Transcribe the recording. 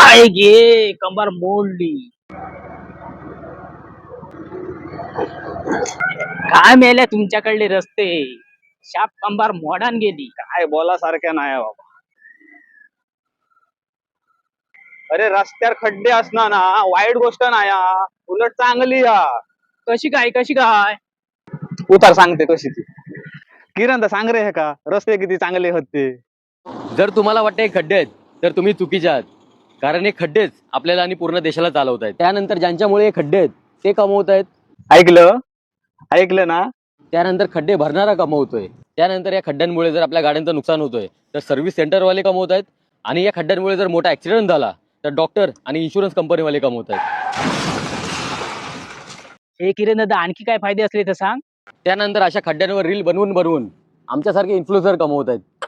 I गे कंबर मोडली. काय मेल्या तुमच्याकडले रस्ते, शाप कंबार मोडान गेली. काय बोला सारख्या नाही बाबा. अरे रस्त्यावर खड्डे असणार ना वाईट गोष्ट नाही हा. उलट चांगली हा. कशी काय उतार सांगते कशी ती. किरण तर सांग रे हे का रस्ते किती चांगले होते. जर तुम्हाला वाटतं हे खड्डे आहेत तर तुम्ही चुकीचे आहात. कारण हे खड्डेच आपल्याला आणि पूर्ण देशाला चालवत आहेत. त्यानंतर ज्यांच्यामुळे हे खड्डे आहेत ते कमवत आहेत. ऐकलं ऐकलं ना. त्यानंतर खड्डे भरणारा कमवतोय. त्यानंतर या खड्ड्यांमुळे जर आपल्या गाड्यांचं नुकसान होतोय तर सर्व्हिस सेंटरवाले कमवत आहेत. आणि या खड्ड्यांमुळे जर मोठा ऍक्सिडेंट झाला तर डॉक्टर आणि इन्शुरन्स कंपनीवाले कमवत आहेत. हे किरण दादा, आणखी काय फायदे असले तर सांग. त्यानंतर अशा खड्ड्यांवर रील बनवून बनवून आमच्यासारखे इन्फ्लुएन्सर कमवत आहेत.